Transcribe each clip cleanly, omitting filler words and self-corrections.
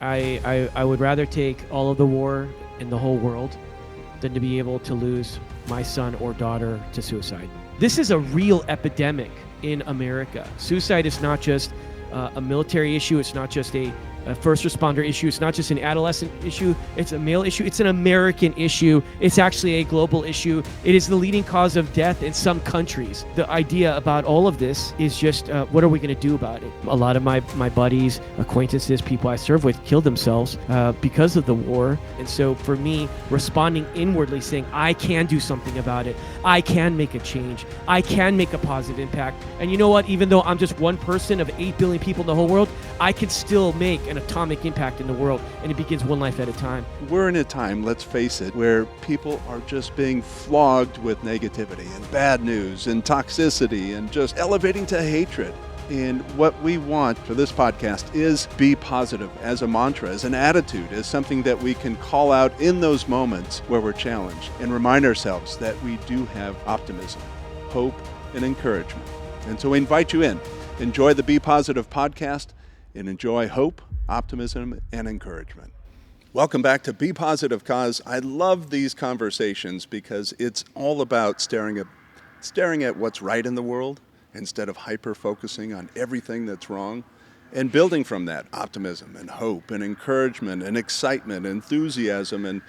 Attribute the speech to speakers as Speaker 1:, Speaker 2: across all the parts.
Speaker 1: I would rather take all of the war in the whole world than to be able to lose my son or daughter to suicide. This is a real epidemic in America. Suicide is not just a military issue. It's not just a first responder issue. It's not just an adolescent issue. It's a male issue. It's an American issue. It's actually a global issue. It is the leading cause of death in some countries. The idea about all of this is just what are we going to do about it? A lot of my buddies, acquaintances, people I serve with killed themselves because of the war. And so for me, responding inwardly, saying, I can do something about it. I can make a change. I can make a positive impact. And you know what? Even though I'm just one person of 8 billion people in the whole world, I can still make an atomic impact in the world, and it begins one life at a time.
Speaker 2: We're in a time, let's face it, where people are just being flogged with negativity and bad news and toxicity and just elevating to hatred. And what we want for this podcast is be positive as a mantra, as an attitude, as something that we can call out in those moments where we're challenged and remind ourselves that we do have optimism, hope, and encouragement. And so we invite you in. Enjoy the Be Positive podcast and enjoy hope, optimism, and encouragement. Welcome back to Be Positive Cause. I love these conversations because it's all about staring at what's right in the world instead of hyper-focusing on everything that's wrong, and building from that optimism and hope and encouragement and excitement, enthusiasm. And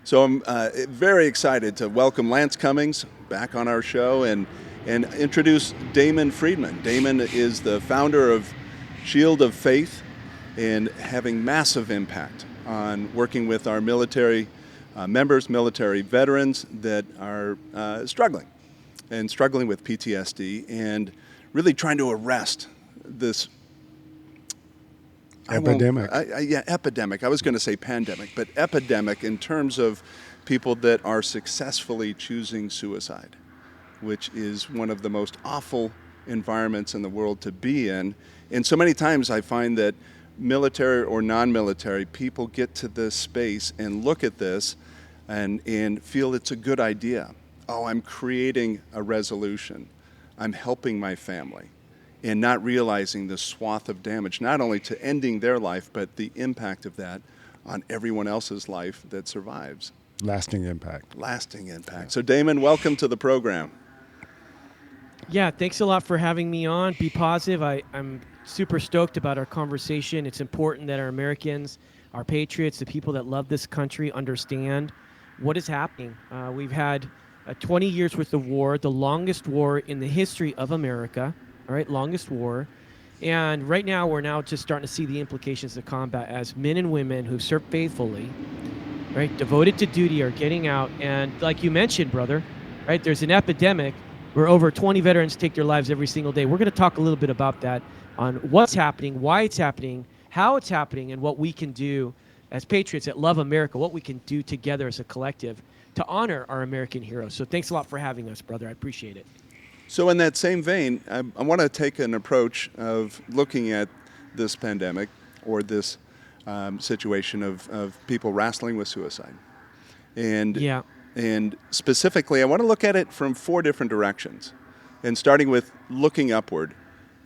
Speaker 2: so I'm very excited to welcome Lance Cummings back on our show and introduce Damon Friedman. Damon is the founder of Shield of Faith and having massive impact on working with our military members, military veterans that are struggling with PTSD and really trying to arrest this
Speaker 3: epidemic.
Speaker 2: Epidemic. I was going to say pandemic, but epidemic in terms of people that are successfully choosing suicide, which is one of the most awful environments in the world to be in. And so many times I find that military or non-military people get to this space and look at this and feel it's a good idea. Oh, I'm creating a resolution. I'm helping my family. And not realizing the swath of damage, not only to ending their life, but the impact of that on everyone else's life that survives.
Speaker 3: Lasting impact.
Speaker 2: Lasting impact. So Damon, welcome to the program.
Speaker 1: Yeah, thanks a lot for having me on. Be positive. I'm super stoked about our conversation. It's important that our Americans, our patriots, the people that love this country understand what is happening. We've had 20 years worth of war, the longest war in the history of America, all right, longest war. And right now, we're now just starting to see the implications of combat as men and women who serve faithfully, right, devoted to duty are getting out. And like you mentioned, brother, right, there's an epidemic where over 20 veterans take their lives every single day. We're going to talk a little bit about that, on what's happening, why it's happening, how it's happening, and what we can do as patriots that love America, what we can do together as a collective to honor our American heroes. So thanks a lot for having us, brother. I appreciate it.
Speaker 2: So in that same vein, I want to take an approach of looking at this pandemic or this situation of people wrestling with suicide. And specifically, I want to look at it from 4 different directions. And starting with looking upward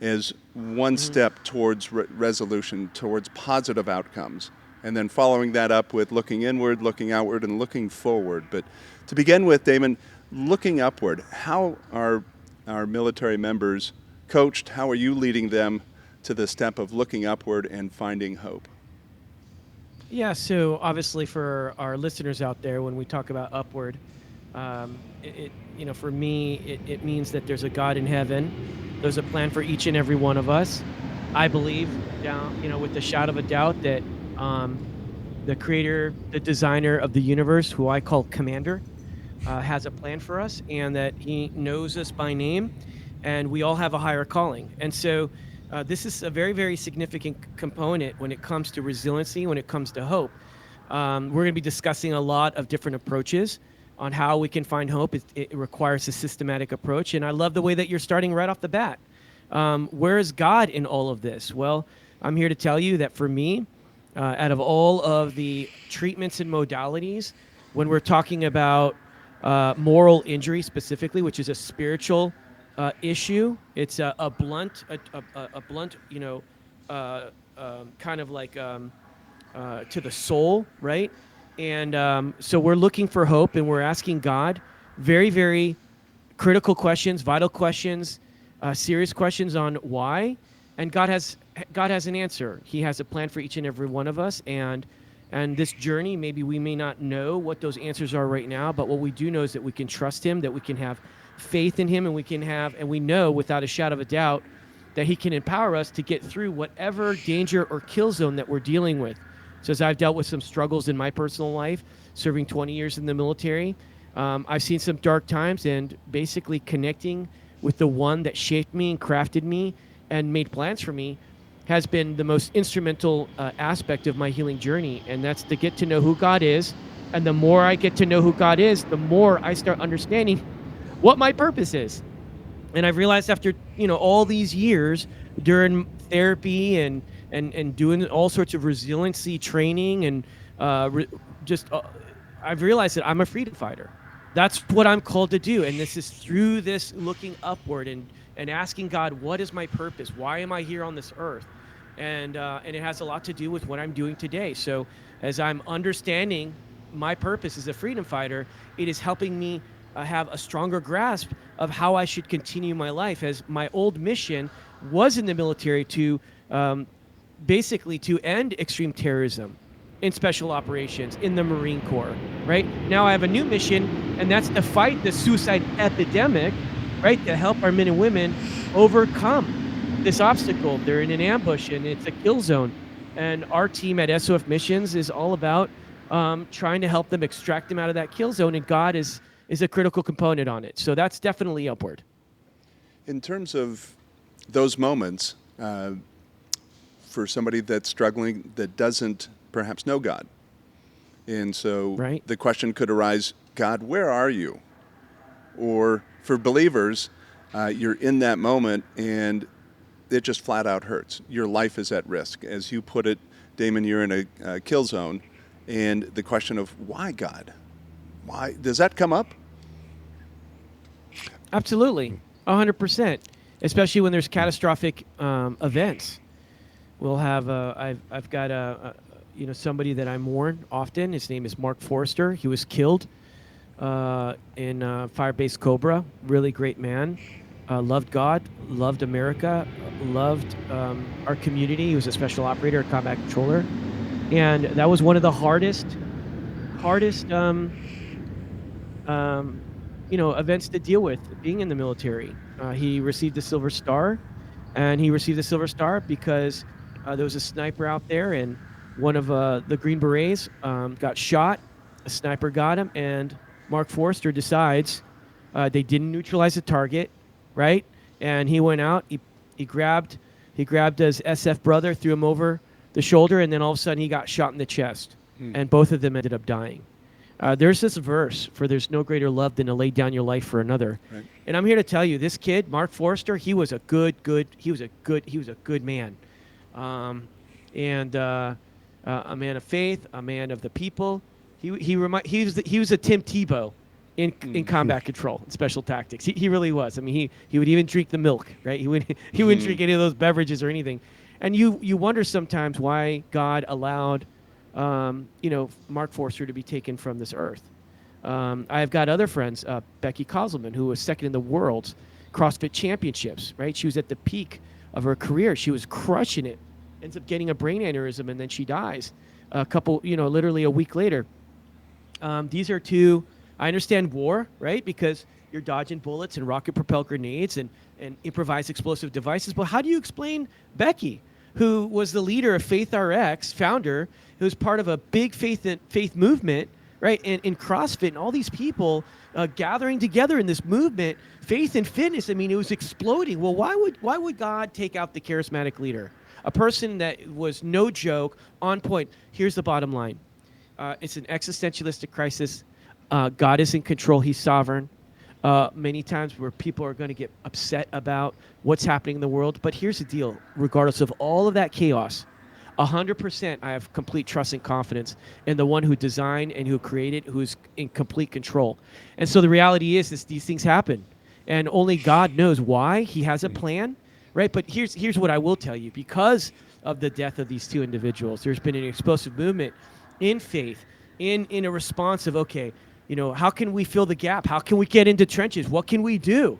Speaker 2: as one step towards resolution, towards positive outcomes. And then following that up with looking inward, looking outward, and looking forward. But to begin with, Damon, looking upward, how are our military members coached? How are you leading them to the step of looking upward and finding hope?
Speaker 1: Yeah, so obviously for our listeners out there, when we talk about upward, for me, it means that there's a God in heaven. There's a plan for each and every one of us. I believe, with the shadow of a doubt, that the creator, the designer of the universe, who I call Commander, has a plan for us, and that he knows us by name, and we all have a higher calling. And so this is a very, very significant component when it comes to resiliency, when it comes to hope. We're going to be discussing a lot of different approaches on how we can find hope. It requires a systematic approach, and I love the way that you're starting right off the bat. Where is God in all of this? Well, I'm here to tell you that for me, out of all of the treatments and modalities, when we're talking about moral injury specifically, which is a spiritual issue, it's a blunt, kind of like to the soul, right? And so we're looking for hope, and we're asking God very, very critical questions, vital questions, serious questions on why. And God has an answer. He has a plan for each and every one of us, and this journey, maybe we may not know what those answers are right now, but what we do know is that we can trust Him, that we can have faith in Him, and we know without a shadow of a doubt that He can empower us to get through whatever danger or kill zone that we're dealing with. So as I've dealt with some struggles in my personal life, serving 20 years in the military, I've seen some dark times, and basically connecting with the one that shaped me and crafted me and made plans for me has been the most instrumental aspect of my healing journey. And that's to get to know who God is. And the more I get to know who God is, the more I start understanding what my purpose is. And I've realized after all these years during therapy and doing all sorts of resiliency training and just I've realized that I'm a freedom fighter. That's what I'm called to do, and this is through this looking upward and asking God, what is my purpose? Why am I here on this earth? And it has a lot to do with what I'm doing today. So as I'm understanding my purpose as a freedom fighter, it is helping me have a stronger grasp of how I should continue my life, as my old mission was in the military to basically to end extreme terrorism in special operations in the Marine Corps, right? Now I have a new mission, and that's to fight the suicide epidemic, right? To help our men and women overcome this obstacle. They're in an ambush, and it's a kill zone. And our team at SOF Missions is all about trying to help them extract them out of that kill zone, and God is a critical component on it. So that's definitely upward.
Speaker 2: In terms of those moments, for somebody that's struggling, that doesn't perhaps know God, and so
Speaker 1: Right.
Speaker 2: the question could arise, God, where are you? Or for believers, you're in that moment and it just flat out hurts. Your life is at risk. As you put it, Damon, you're in a kill zone, and the question of why, God? Why? Does that come up?
Speaker 1: Absolutely, 100%. Especially when there's catastrophic events. We'll have I've got somebody that I mourn often. His name is Mark Forrester. He was killed in Firebase Cobra. Really great man. Loved God, loved America, loved our community. He was a special operator, a combat controller, and that was one of the hardest events to deal with being in the military. He received the Silver Star, and he received the Silver Star because there was a sniper out there, and one of the Green Berets got shot. A sniper got him, and Mark Forrester decides they didn't neutralize the target, right? And he went out. He grabbed his SF brother, threw him over the shoulder, and then all of a sudden he got shot in the chest, and both of them ended up dying. There's this verse, for there's no greater love than to lay down your life for another.
Speaker 2: Right.
Speaker 1: And I'm here to tell you, this kid, Mark Forrester, he was a good man, and a man of faith, a man of the people. He was a Tim Tebow in combat control and special tactics. He really was. I mean, he would even drink the milk, right? He wouldn't drink any of those beverages or anything. And you wonder sometimes why God allowed Mark Forster to be taken from this earth. I've got other friends, Becky Kozelman, who was second in the world's CrossFit championships, right? She was at the peak of her career. She was crushing it, ends up getting a brain aneurysm, and then she dies literally a week later. These are two, I understand war, right? Because you're dodging bullets and rocket-propelled grenades and improvised explosive devices. But how do you explain Becky, who was the leader of Faith RX, founder, who was part of a big faith movement, right? In CrossFit, and all these people gathering together in this movement, faith and fitness. I mean, it was exploding. Well, why would God take out the charismatic leader, a person that was no joke, on point? Here's the bottom line: it's an existentialistic crisis. God is in control; He's sovereign. Many times where people are going to get upset about what's happening in the world. But here's the deal: regardless of all of that chaos, 100% I have complete trust and confidence in the one who designed and who created, who's in complete control. And so the reality is these things happen, and only God knows why. He has a plan, right? But here's what I will tell you: because of the death of these two individuals. There's been an explosive movement in faith, in a response of, okay, how can we fill the gap? How can we get into trenches? What can we do?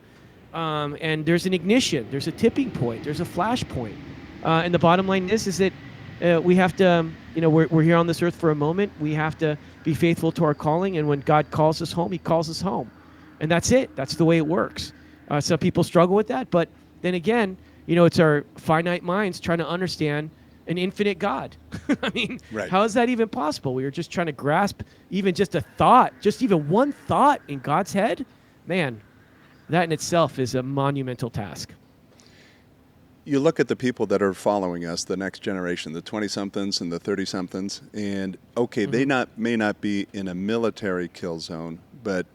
Speaker 1: And there's an ignition, there's a tipping point, there's a flash point. And the bottom line is that we have to, we're here on this earth for a moment. We have to be faithful to our calling. And when God calls us home, he calls us home. And that's it. That's the way it works. Some people struggle with that. But then again, it's our finite minds trying to understand an infinite God. I mean,
Speaker 2: Right.
Speaker 1: How is that even possible? We were just trying to grasp even just a thought, just even one thought in God's head. Man, that in itself is a monumental task.
Speaker 2: You look at the people that are following us, the next generation, the 20-somethings and the 30-somethings, and okay, they may not be in a military kill zone, but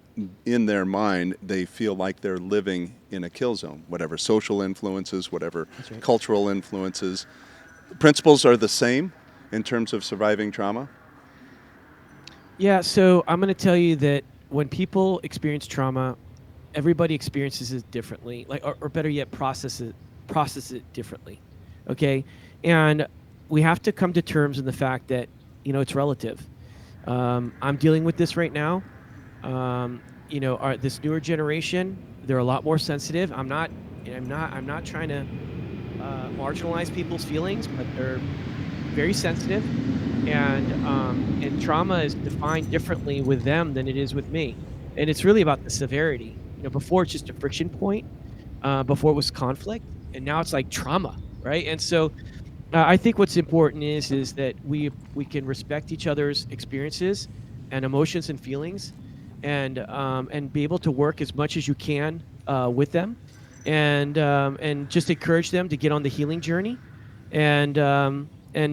Speaker 2: in their mind, they feel like they're living in a kill zone, whatever social influences, whatever cultural influences. Principles are the same in terms of surviving trauma?
Speaker 1: Yeah, so I'm going to tell you that when people experience trauma, everybody experiences it differently, or better yet, process it differently. Okay, and we have to come to terms in the fact that it's relative. I'm dealing with this right now. This newer generation, they're a lot more sensitive. I'm not trying to marginalize people's feelings, but they're very sensitive, and trauma is defined differently with them than it is with me. And it's really about the severity. Before it's just a friction point, before it was conflict, and now it's like trauma, right? And so I think what's important is that we can respect each other's experiences and emotions and feelings, and be able to work as much as you can with them, and just encourage them to get on the healing journey, and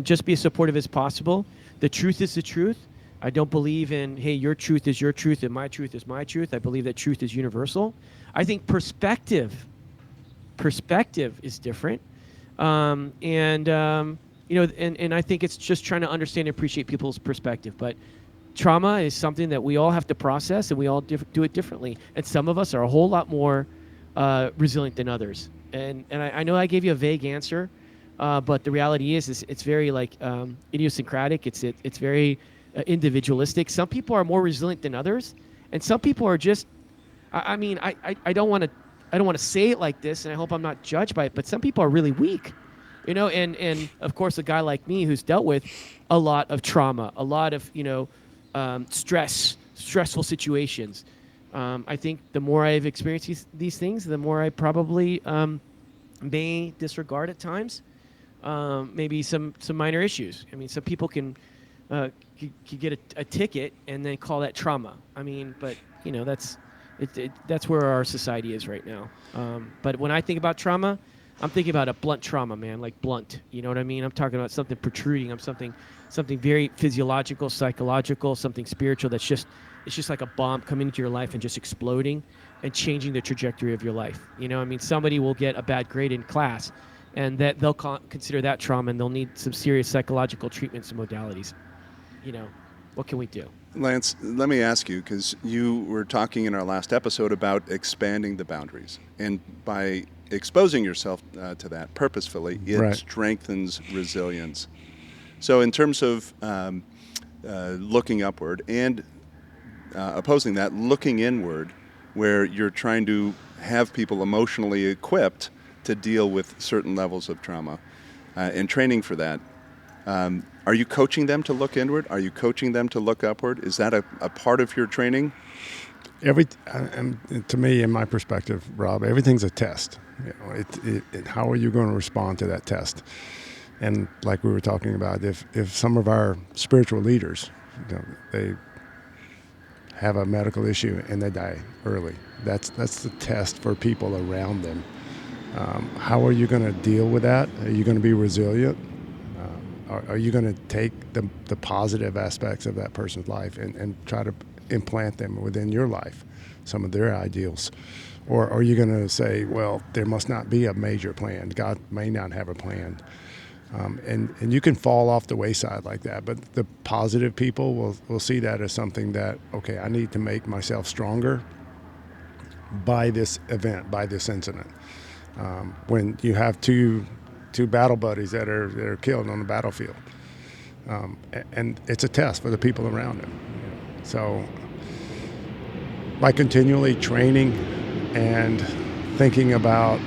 Speaker 1: just be as supportive as possible. The truth is the truth. I don't believe in, hey, your truth is your truth and my truth is my truth. I believe that truth is universal. I think perspective is different. And I think it's just trying to understand and appreciate people's perspective. But trauma is something that we all have to process, and we all do it differently. And some of us are a whole lot more resilient than others. And I know I gave you a vague answer, but the reality is it's very idiosyncratic. It's very individualistic. Some people are more resilient than others, and some people are just. I don't want to say it like this, and I hope I'm not judged by it, but some people are really weak, and of course a guy like me who's dealt with a lot of trauma, a lot of stressful situations. I think the more I've experienced these things, the more I probably may disregard at times maybe some minor issues. I mean, some people can get a ticket and then call that trauma. I mean, but that's where our society is right now. But when I think about trauma, I'm thinking about a blunt trauma, man, like blunt. You know what I mean? I'm talking about something protruding. I'm something very physiological, psychological, something spiritual it's just like a bomb coming into your life and just exploding and changing the trajectory of your life. I mean, somebody will get a bad grade in class, and that they'll consider that trauma, and they'll need some serious psychological treatments and modalities. What can we do?
Speaker 2: Lance, let me ask you, because you were talking in our last episode about expanding the boundaries. And by exposing yourself to that purposefully, it strengthens resilience. So in terms of looking upward and opposing that, looking inward, where you're trying to have people emotionally equipped to deal with certain levels of trauma and training for that, are you coaching them to look inward? Are you coaching them to look upward? Is that a part of your training?
Speaker 3: To me, in my perspective, Rob, everything's a test. How are you going to respond to that test? And like we were talking about, if some of our spiritual leaders, they have a medical issue and they die early, that's the test for people around them. How are you going to deal with that? Are you going to be resilient? Are you going to take the positive aspects of that person's life and try to implant them within your life, some of their ideals? Or are you going to say, well, there must not be a major plan. God may not have a plan. And you can fall off the wayside like that. But the positive people will see that as something that, okay, I need to make myself stronger by this event, by this incident. When you have two two battle buddies that are killed on the battlefield. And it's a test for the people around him. So by continually training and thinking about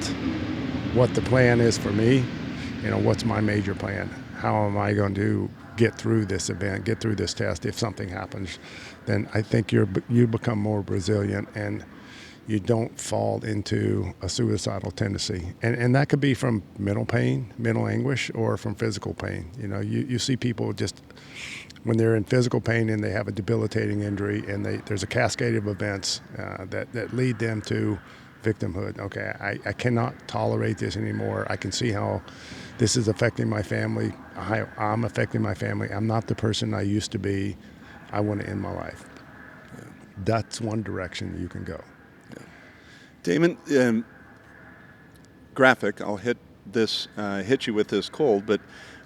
Speaker 3: what the plan is for me, what's my major plan? How am I going to get through this event, get through this test? If something happens, then I think you become more resilient and you don't fall into a suicidal tendency. And that could be from mental pain, mental anguish, or from physical pain. You see people just, when they're in physical pain and they have a debilitating injury, and there's a cascade of events that lead them to victimhood. Okay, I cannot tolerate this anymore. I can see how this is affecting my family. I'm affecting my family. I'm not the person I used to be. I want to end my life. That's one direction you can go.
Speaker 2: Damon, graphic. I'll hit you with this cold, but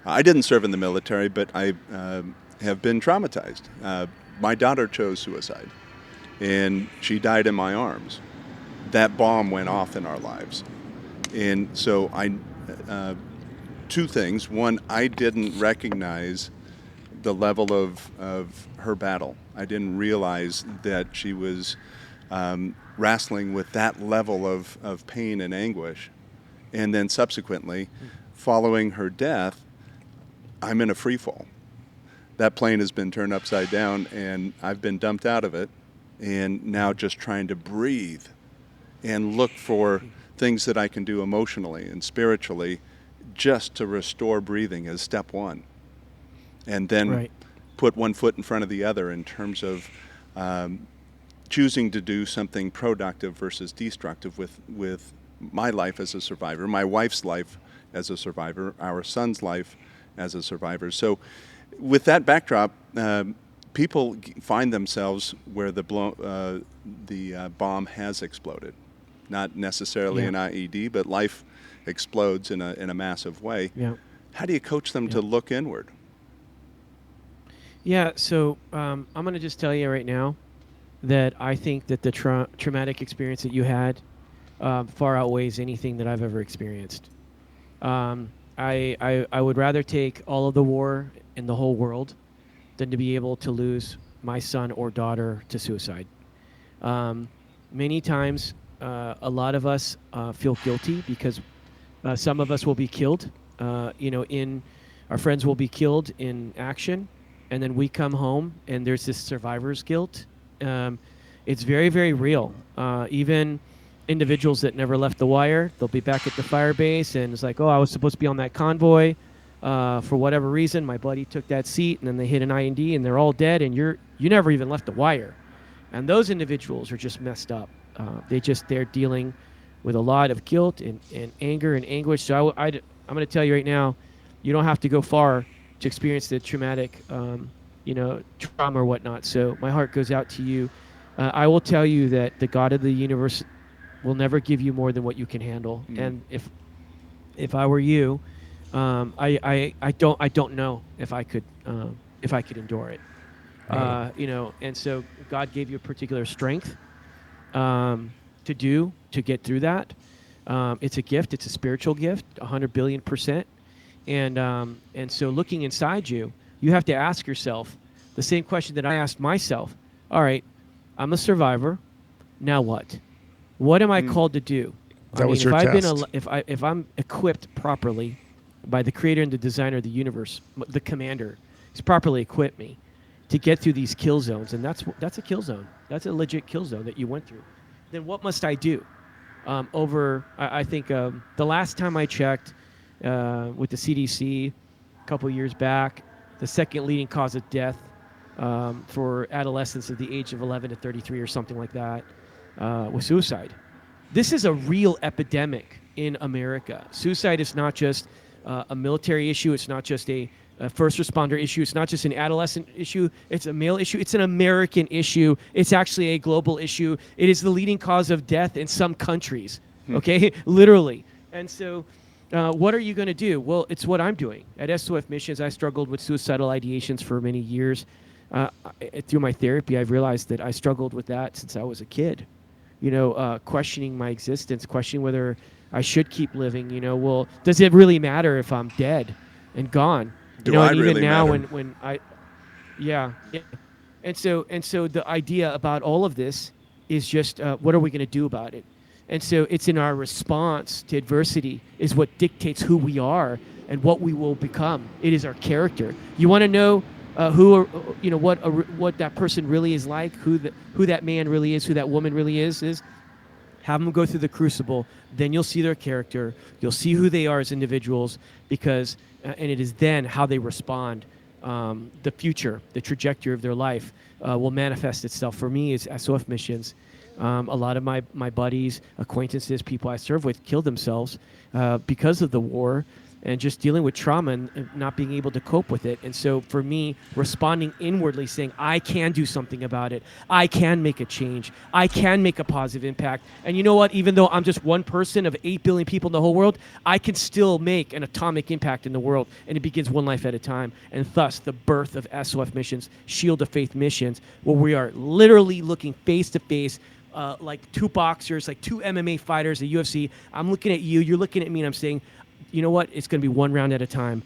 Speaker 2: I didn't serve in the military, but I have been traumatized. My daughter chose suicide, and she died in my arms. That bomb went off in our lives, and so two things. One, I didn't recognize the level of her battle. I didn't realize that she was wrestling with that level of pain and anguish. And then subsequently, following her death, I'm in a free fall. That plane has been turned upside down, and I've been dumped out of it, and now just trying to breathe and look for things that I can do emotionally and spiritually just to restore breathing as step one. And then put one foot in front of the other in terms of choosing to do something productive versus destructive with my life as a survivor, my wife's life as a survivor, our son's life as a survivor. So with that backdrop, people find themselves where the bomb has exploded. Not necessarily an IED, but life explodes in a massive way.
Speaker 1: Yeah.
Speaker 2: How do you coach them to look inward?
Speaker 1: Yeah, so I'm going to just tell you right now that I think that the traumatic experience that you had far outweighs anything that I've ever experienced. I would rather take all of the war in the whole world than to be able to lose my son or daughter to suicide. Many times, a lot of us feel guilty because some of us will be killed. Our friends will be killed in action, and then we come home and there's this survivor's guilt. It's very, very real. Even individuals that never left the wire, they'll be back at the fire base, and it's like, oh, I was supposed to be on that convoy. For whatever reason, my buddy took that seat, and then they hit an IND, and they're all dead, and you never even left the wire. And those individuals are just messed up. They're dealing with a lot of guilt and anger and anguish. So I'm going to tell you right now, you don't have to go far to experience the traumatic, trauma or whatnot. So my heart goes out to you. I will tell you that the God of the universe will never give you more than what you can handle. And if I were you, I don't know if I could endure it. And so God gave you a particular strength to get through that. It's a gift. It's a spiritual gift, 100 billion%. And so looking inside you, you have to ask yourself the same question that I asked myself. All right, I'm a survivor. Now what? What am I called to do?
Speaker 3: That was your test.
Speaker 1: If I'm equipped properly by the creator and the designer of the universe, the commander, he's properly equipped me to get through these kill zones, and that's a kill zone. That's a legit kill zone that you went through. Then what must I do? I think the last time I checked with the CDC a couple years back, the second leading cause of death for adolescents at the age of 11 to 33 or something like that was suicide. This is a real epidemic in America. Suicide is not just a military issue. It's not just a first responder issue. It's not just an adolescent issue. It's a male issue. It's an American issue. It's actually a global issue. It is the leading cause of death in some countries, okay? Literally. And so what are you going to do? Well, it's what I'm doing. At SOF Missions, I struggled with suicidal ideations for many years. Through my therapy, I've realized that I struggled with that since I was a kid. Questioning my existence, questioning whether I should keep living. Well, does it really matter if I'm dead and gone?
Speaker 2: Do I
Speaker 1: And even
Speaker 2: really
Speaker 1: now
Speaker 2: matter?
Speaker 1: when yeah, yeah. And so the idea about all of this is just what are we going to do about it? And so it's in our response to adversity is what dictates who we are and what we will become. It is our character. You want to know what that person really is like, who that man really is, who that woman really is have them go through the crucible. Then you'll see their character. You'll see who they are as individuals, because and it is then how they respond. The future, the trajectory of their life will manifest itself. For me, is SOF missions. A lot of my buddies, acquaintances, people I serve with killed themselves because of the war and just dealing with trauma and not being able to cope with it. And so for me, responding inwardly, saying, I can do something about it. I can make a change. I can make a positive impact. And you know what? Even though I'm just one person of 8 billion people in the whole world, I can still make an atomic impact in the world. And it begins one life at a time. And thus, the birth of SOF missions, Shield of Faith missions, where we are literally looking face to face, like two boxers, like two MMA fighters, a UFC. I'm looking at you, you're looking at me, and I'm saying, you know what? It's going to be one round at a time.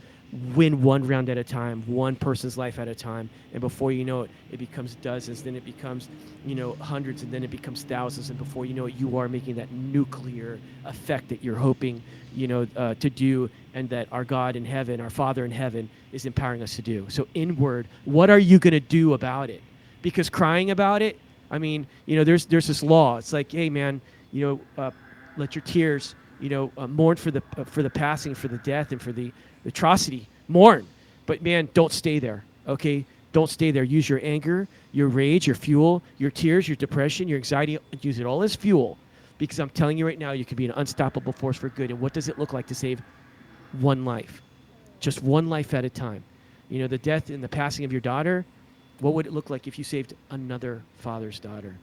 Speaker 1: Win one round at a time, one person's life at a time. And before you know it, it becomes dozens. Then it becomes, hundreds, and then it becomes thousands. And before you know it, you are making that nuclear effect that you're hoping, to do, and that our God in heaven, our Father in heaven, is empowering us to do. So inward, what are you going to do about it? Because crying about it, there's this law. It's like, hey, man, let your tears, mourn for the passing, for the death, and for the atrocity. Mourn, but man, don't stay there. Okay, don't stay there. Use your anger, your rage, your fuel, your tears, your depression, your anxiety. Use it all as fuel, because I'm telling you right now, you can be an unstoppable force for good. And what does it look like to save one life? Just one life at a time. The death and the passing of your daughter. What would it look like if you saved another father's daughter?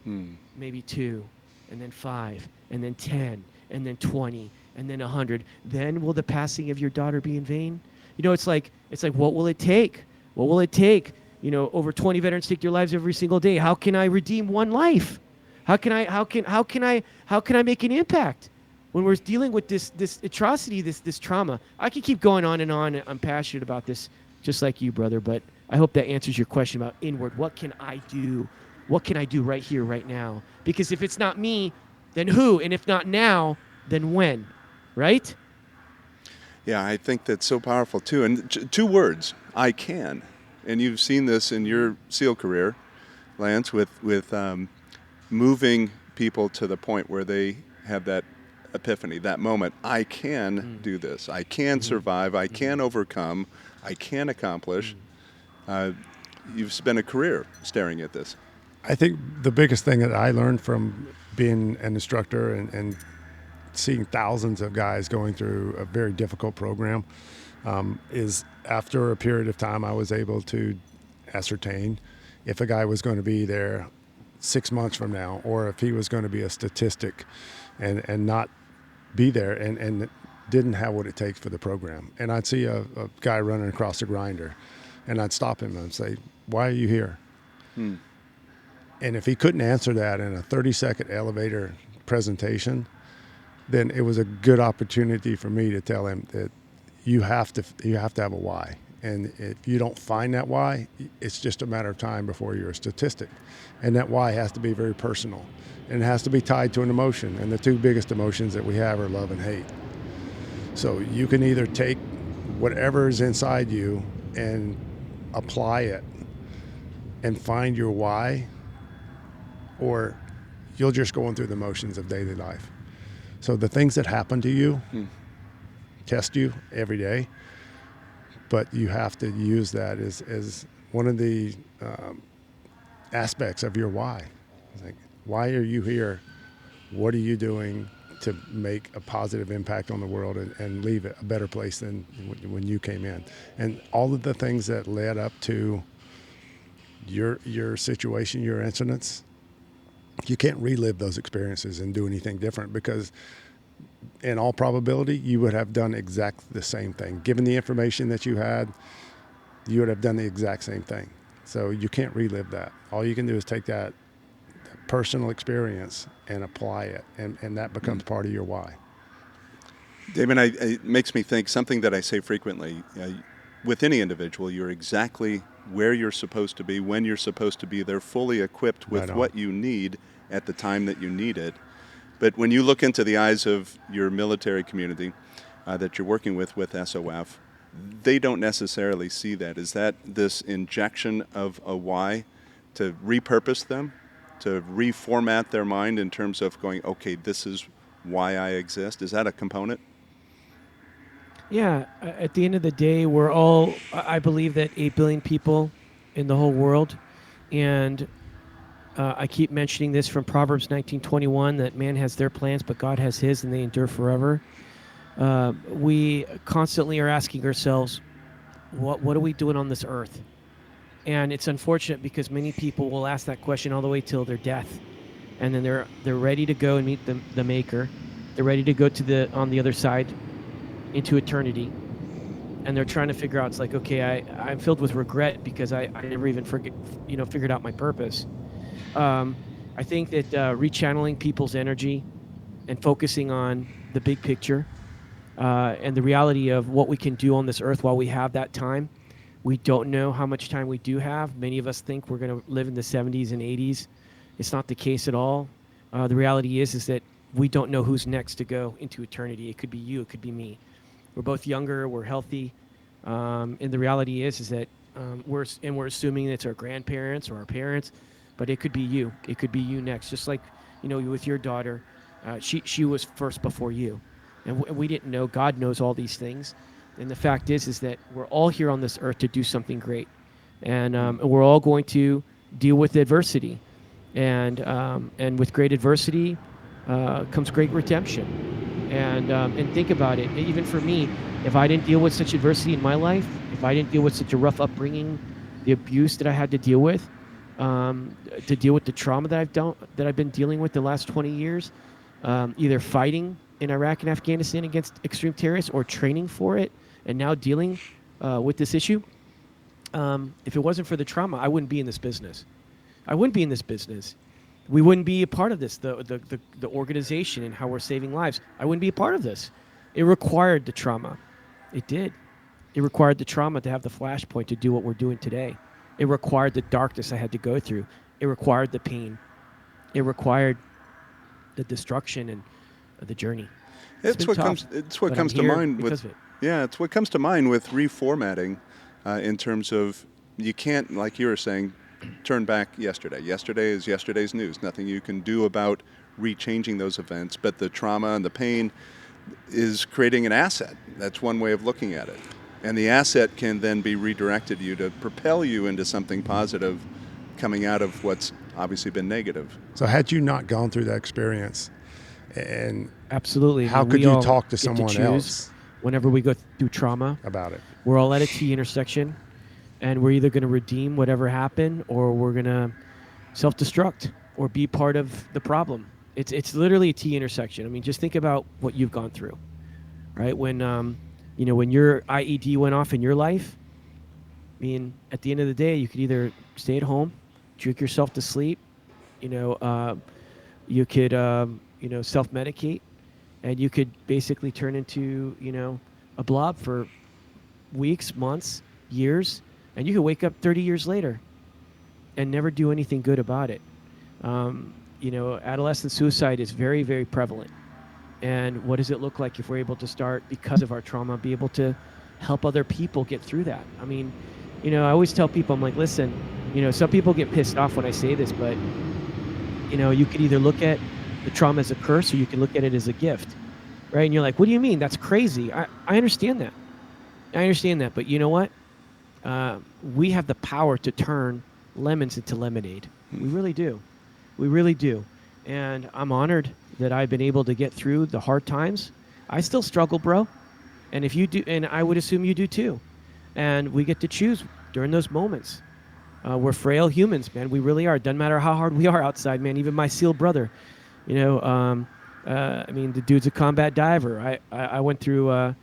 Speaker 1: Maybe 2, and then 5, and then 10, and then 20, and then 100. Then will the passing of your daughter be in vain? It's like what will it take? What will it take? Over 20 veterans take their lives every single day. How can I redeem one life? How can I make an impact when we're dealing with this atrocity, this trauma? I could keep going on and on. I'm passionate about this, just like you, brother, but I hope that answers your question about inward. What can I do? What can I do right here, right now? Because if it's not me, then who? And if not now, then when? Right?
Speaker 2: Yeah, I think that's so powerful too. And 2 words, I can. And you've seen this in your SEAL career, Lance, with moving people to the point where they have that epiphany, that moment. I can do this. I can survive. I can overcome. I can accomplish. You've spent a career staring at this.
Speaker 3: I think the biggest thing that I learned from being an instructor and seeing thousands of guys going through a very difficult program is after a period of time, I was able to ascertain if a guy was going to be there 6 months from now, or if he was going to be a statistic and not be there and didn't have what it takes for the program. And I'd see a guy running across the grinder, and I'd stop him and say, why are you here? And if he couldn't answer that in a 30-second elevator presentation, then it was a good opportunity for me to tell him that you have to have a why. And if you don't find that why, it's just a matter of time before you're a statistic. And that why has to be very personal. And it has to be tied to an emotion. And the 2 biggest emotions that we have are love and hate. So you can either take whatever is inside you and apply it and find your why, or you'll just go through the motions of daily life. So the things that happen to you test you every day, but you have to use that as one of the aspects of your why. It's like, why are you here? What are you doing to make a positive impact on the world and leave it a better place than when you came in? And all of the things that led up to your situation, your incidents, you can't relive those experiences and do anything different, because in all probability, you would have done exactly the same thing. Given the information that you had, you would have done the exact same thing. So you can't relive that. All you can do is take that personal experience and apply it, and that becomes part of your why.
Speaker 2: Damon, it makes me think something that I say frequently. With any individual, you're exactly where you're supposed to be, when you're supposed to be. They're fully equipped with
Speaker 3: Right on.
Speaker 2: what you need at the time that you need it. But when you look into the eyes of your military community that you're working with SOF, they don't necessarily see that. Is that this injection of a why to repurpose them, to reformat their mind in terms of going, okay, this is why I exist? Is that a component?
Speaker 1: Yeah, at the end of the day, we're all, I believe that 8 billion people in the whole world. And I keep mentioning this from Proverbs 19:21 that man has their plans, but God has his, and they endure forever. We constantly are asking ourselves, what are we doing on this earth? And it's unfortunate because many people will ask that question all the way till their death. And then they're ready to go and meet the maker. They're ready to go to on the other side into eternity. And they're trying to figure out, it's like, okay, I'm filled with regret because I never even figured out my purpose. I think that rechanneling people's energy and focusing on the big picture and the reality of what we can do on this earth while we have that time. We don't know how much time we do have. Many of us think we're going to live in the 70s and 80s. It's not the case at all. The reality is that we don't know who's next to go into eternity. It could be you. It could be me. We're both younger. We're healthy. And the reality is that we're assuming it's our grandparents or our parents, but it could be you. It could be you next. Just like, with your daughter, she was first before you, and we didn't know. God knows all these things, and the fact is that we're all here on this earth to do something great, and we're all going to deal with adversity, and with great adversity comes great redemption. And think about it. Even for me, if I didn't deal with such adversity in my life, if I didn't deal with such a rough upbringing, the abuse that I had to deal with the trauma that I've been dealing with the last 20 years, either fighting in Iraq and Afghanistan against extreme terrorists or training for it, and now dealing with this issue. If it wasn't for the trauma, I wouldn't be in this business. I wouldn't be in this business. We wouldn't be a part of this, the organization and how we're saving lives. I wouldn't be a part of this. It required the trauma. It did. It required the trauma to have the flashpoint to do what we're doing today. It required the darkness I had to go through. It required the pain. It required the destruction and the journey.
Speaker 2: It's what comes to mind with it's what comes to mind with reformatting in terms of you can't, like you were saying, turn back yesterday. Yesterday is yesterday's news. Nothing you can do about rechanging those events, but the trauma and the pain is creating an asset. That's one way of looking at it. And the asset can then be redirected to propel you into something positive coming out of what's obviously been negative.
Speaker 3: So had you not gone through that experience, and
Speaker 1: absolutely,
Speaker 3: how could you talk to someone else
Speaker 1: whenever we go through trauma
Speaker 3: about it?
Speaker 1: We're all at a T intersection, and we're either going to redeem whatever happened or we're going to self-destruct or be part of the problem. It's literally a T intersection. I mean, just think about what you've gone through, right? When when your IED went off in your life, I mean, at the end of the day, you could either stay at home, drink yourself to sleep, you could self-medicate, and you could basically turn into a blob for weeks, months, years, and you could wake up 30 years later and never do anything good about it. Adolescent suicide is very, very prevalent. And what does it look like if we're able to start, because of our trauma, be able to help other people get through that? I mean, I always tell people, I'm like, listen, some people get pissed off when I say this, but, you could either look at the trauma as a curse or you can look at it as a gift, right? And you're like, what do you mean? That's crazy. I understand that. I understand that. But you know what? We have the power to turn lemons into lemonade. We really do. We really do. And I'm honored that I've been able to get through the hard times. I still struggle, bro. And if you do, and I would assume you do too. And we get to choose during those moments. We're frail humans, man. We really are. Doesn't matter how hard we are outside, man. Even my SEAL brother, the dude's a combat diver. I went through,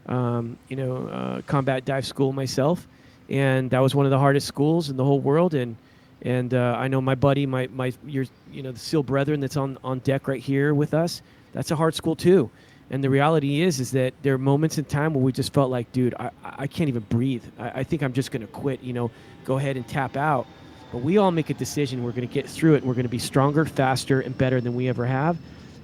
Speaker 1: combat dive school myself, and that was one of the hardest schools in the whole world. And I know my buddy, the SEAL brethren that's on deck right here with us. That's a hard school too. And the reality is that there are moments in time where we just felt like, dude, I can't even breathe. I think I'm just going to quit, go ahead and tap out. But we all make a decision. We're going to get through it. And we're going to be stronger, faster, and better than we ever have.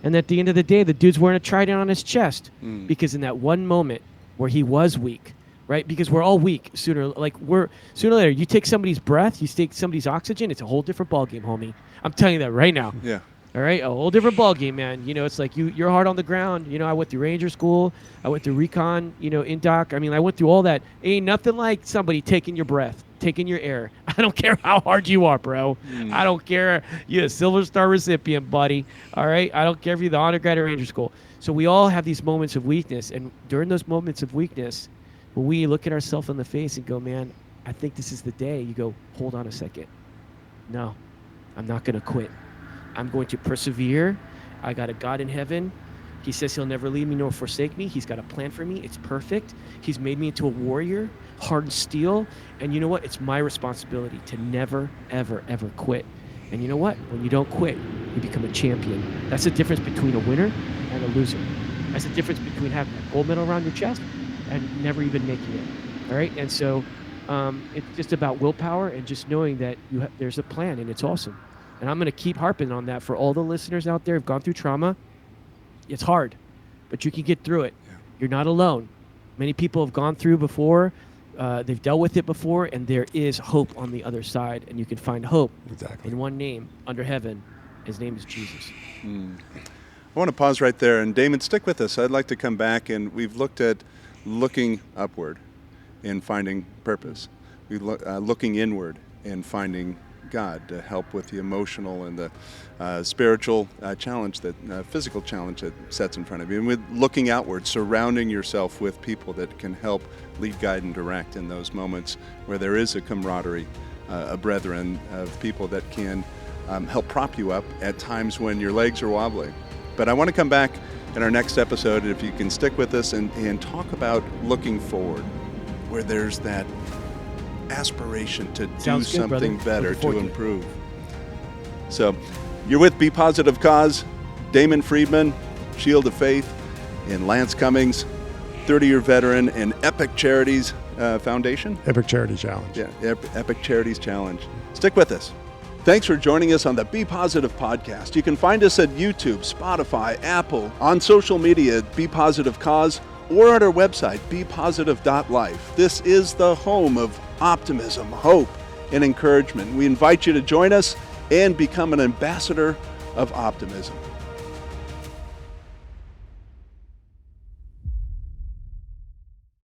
Speaker 1: And at the end of the day, the dude's wearing a trident on his chest because in that one moment where he was weak, right? Because we're all weak sooner or later. You take somebody's breath, you take somebody's oxygen, it's a whole different ballgame, homie. I'm telling you that right now.
Speaker 2: Yeah.
Speaker 1: All right, a whole different ballgame, man. It's like you're hard on the ground. I went through Ranger School. I went through recon, indoc. I mean, I went through all that. Ain't nothing like somebody taking your breath, taking your air. I don't care how hard you are, bro. I don't care. You're a Silver Star recipient, buddy. All right? I don't care if you're the honor grad or Ranger School. So we all have these moments of weakness. And during those moments of weakness, when we look at ourselves in the face and go, man, I think this is the day, you go, hold on a second. No, I'm not going to quit. I'm going to persevere. I got a God in heaven. He says he'll never leave me nor forsake me. He's got a plan for me. It's perfect. He's made me into a warrior, hardened steel. And you know what? It's my responsibility to never, ever, ever quit. And you know what? When you don't quit, you become a champion. That's the difference between a winner and a loser. That's the difference between having a gold medal around your chest and never even making it. All right? And so it's just about willpower and just knowing that there's a plan, and it's awesome. And I'm going to keep harping on that for all the listeners out there who've gone through trauma. It's hard, but you can get through it. Yeah. You're not alone. Many people have gone through before. They've dealt with it before, and there is hope on the other side. And you can find hope in one name under heaven. His name is Jesus.
Speaker 2: I want to pause right there. And Damon, stick with us. I'd like to come back, and we've looked at looking upward and finding purpose. We've looking inward and finding God to help with the emotional and the spiritual challenge, that physical challenge that sets in front of you. And with looking outward, surrounding yourself with people that can help lead, guide, and direct in those moments where there is a camaraderie, a brethren of people that can help prop you up at times when your legs are wobbly. But I want to come back in our next episode, if you can stick with us, and talk about looking forward, where there's that aspiration to do something better, to improve. So you're with BePositive Cause, Damon Friedman, Shield of Faith, and Lance Cummings, 30-year veteran and Epic Charities Foundation.
Speaker 3: Epic Charity Challenge.
Speaker 2: Yeah, Epic Charities Challenge. Stick with us. Thanks for joining us on the BePositive podcast. You can find us at YouTube, Spotify, Apple, on social media at BePositive Cause, or at our website, bepositive.life. This is the home of optimism, hope, and encouragement. We invite you to join us and become an ambassador of optimism.